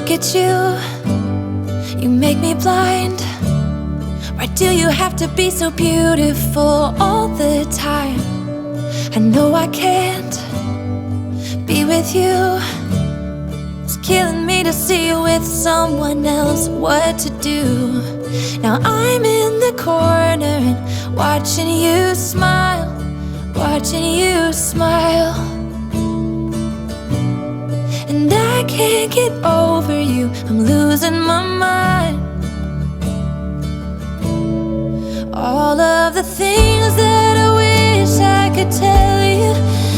look at you, you make me blind. Why do you have to be so beautiful all the time? I know I can't be with you. It's killing me to see you with someone else. What to do? Now I'm in the corner and watching you smile, watching you smile. And I can't get over you, I'm losing my mind. All of the things that I wish I could tell you,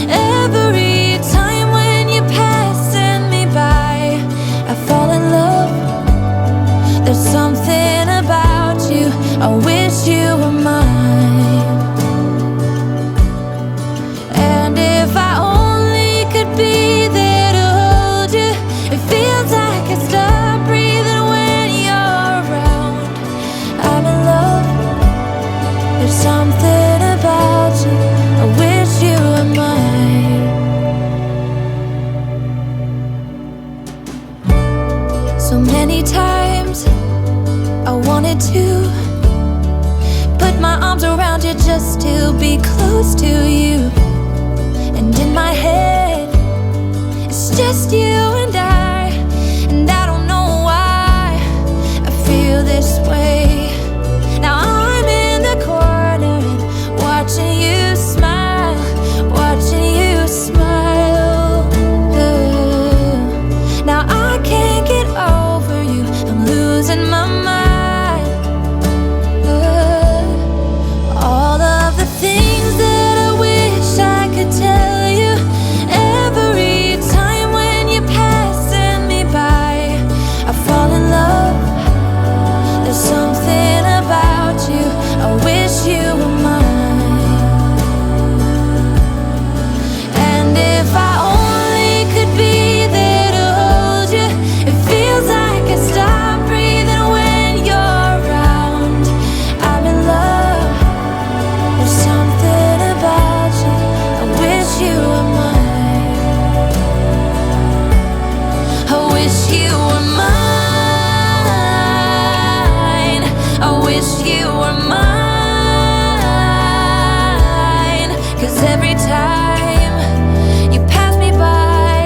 every time when you're passing me by, I fall in love. There's something about you, I wish you were mine. And if I only could be there to hold you, it feels like I stop breathing when you're around. I'm in love. There's something about you, I wish you were mine. So many times I wanted to put my arms around you just to be close to you. And in my head, it's just you and I don't know why I feel this way. Now I'm in the corner and watching you smile, watching you smile. Now I can't get over you, I'm losing my mind. All of the things that I wish I could tell you, every time when you're passing me by, I fall in love. There's something about you, I wish you were mine. And if I only could be there to hold you, it feels like I stop breathing when you're around. I'm in love. There's something about you, I wish you were mine. I wish you were mine. I wish you were mine. 'Cause every time you pass me by,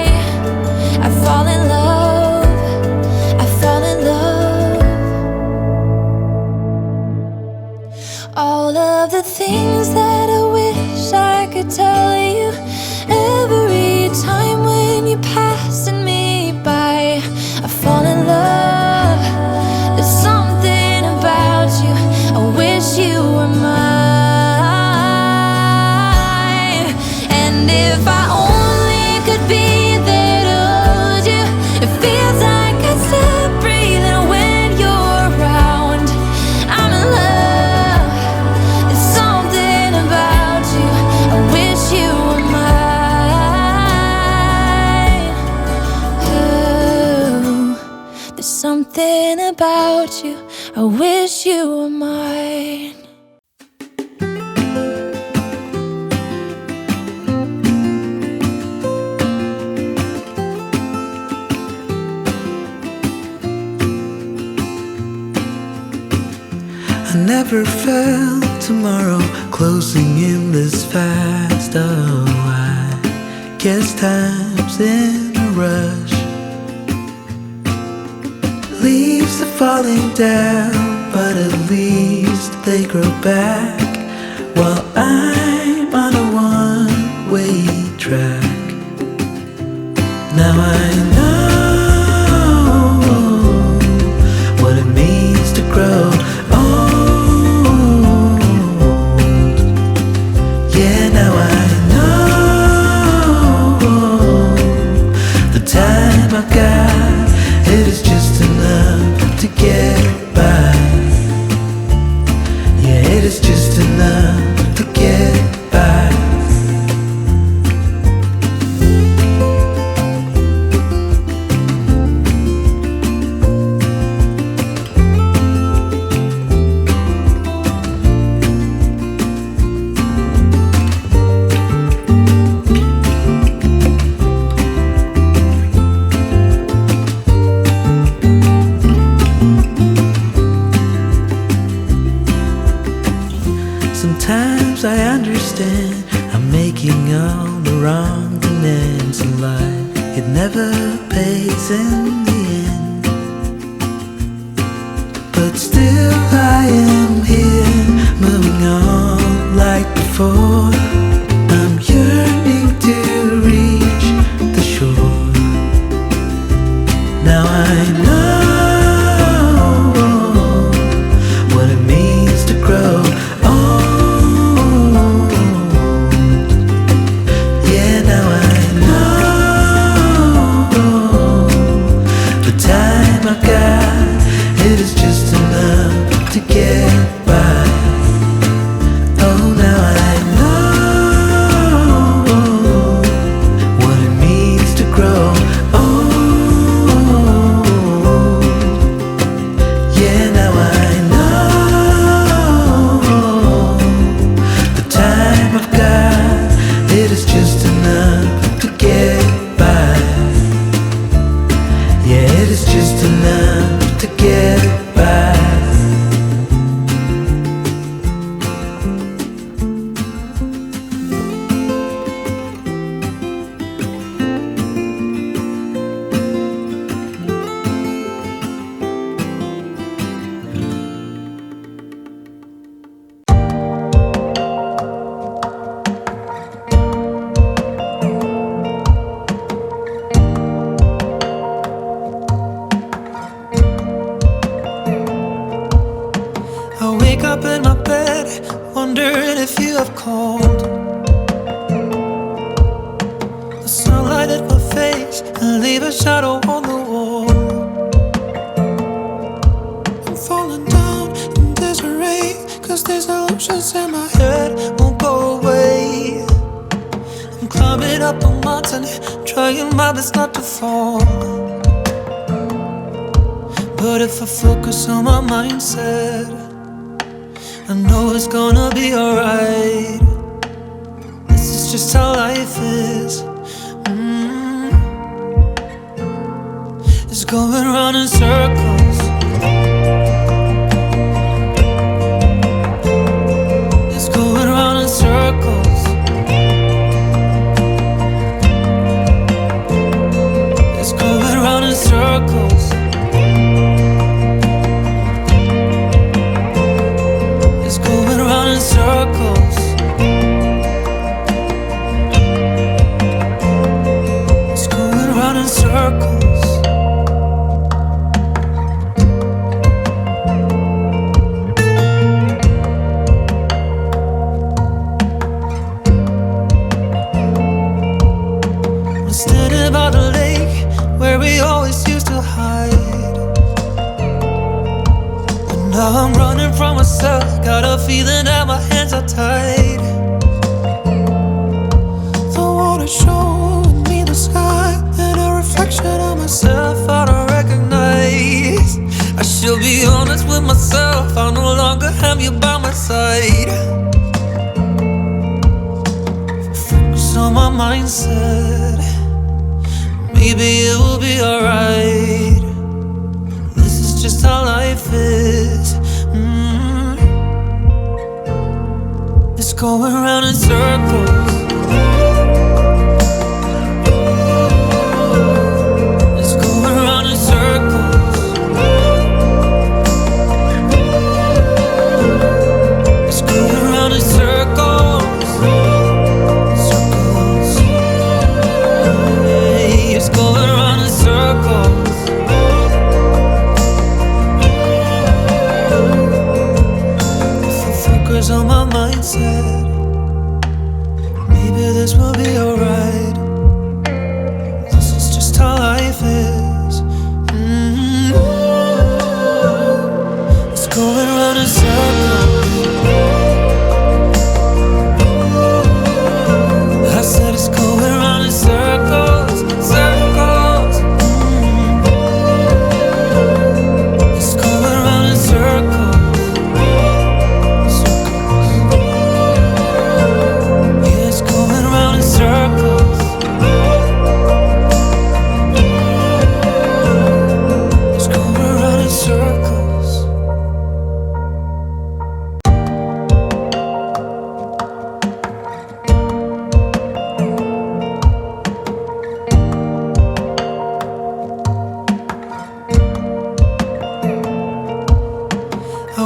I fall in love, I fall in love. All of the things that I wish I could tell you, every time when you're passing me by, I fall in love. There's something about you, I wish you were mine. And if I only could be there to hold you, it feels like I stop breathing when you're around. I'm in love. There's something about you, I wish you were mine. Ooh, there's something about you, I wish you were mine. I never felt tomorrow closing in this fast. Oh, I guess time's in a rush. Leaves are falling down, but at least they grow back, while I'm on a one-way track. Now I know what it means to grow old. Yeah, now I know the time I've got, it is just enough to get by. Yeah, it is just enough to get by. Sometimes I understand I'm making all the wrong demands in life. It never pays in the end, but still I am here, moving on like before. I'm yearning to reach the shore. Now I know what it means to grow old. Yeah, now I know the time I got, it is just enough to get by. Oh, now I know what it means to grow old. Yeah, now I know the time I've got, it is just enough to get by. Yeah, it is just enough to get by. I wake up in my bed, wondering if you have called. The sunlight hit my face and leave a shadow on the wall. I'm falling down in disarray, 'cause these illusions in my head won't go away. I'm climbing up a mountain, trying my best not to fall. But if I focus on my mindset, I know it's gonna be alright. This is just how life is. It's going round in circles. It's going round in circles. It's going round in circles. It's going round in circles. It's going round in circles. I'm standing by the lake where we always used to hide. But now I'm running from myself, got a feeling that my hands are tied. The water showing me the sky and a reflection of myself I don't recognize. I should be honest with myself, I no longer have you by my side. Focus on my mindset, maybe it will be alright. This is just how life is. It's going round in circles. It's going round in circles. It's going round in circles. Circles. Hey, it's going round in circles. If I focus on my mindset, maybe this will be alright. This is just how life is. It's going round in circles. I said it's going round in circles, circles. It's going round in circles, circles. Yeah, it's going round in circles. It's going round in circles.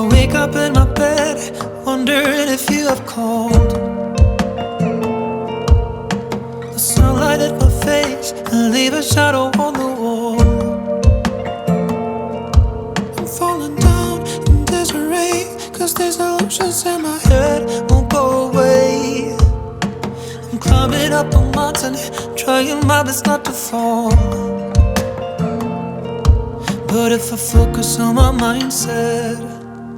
I wake up in my bed, wondering if you have called. The sunlight hit my face and leave a shadow on the wall. I'm falling down in disarray, 'cause these illusions in my head won't go away. I'm climbing up a mountain, trying my best not to fall. But if I focus on my mindset,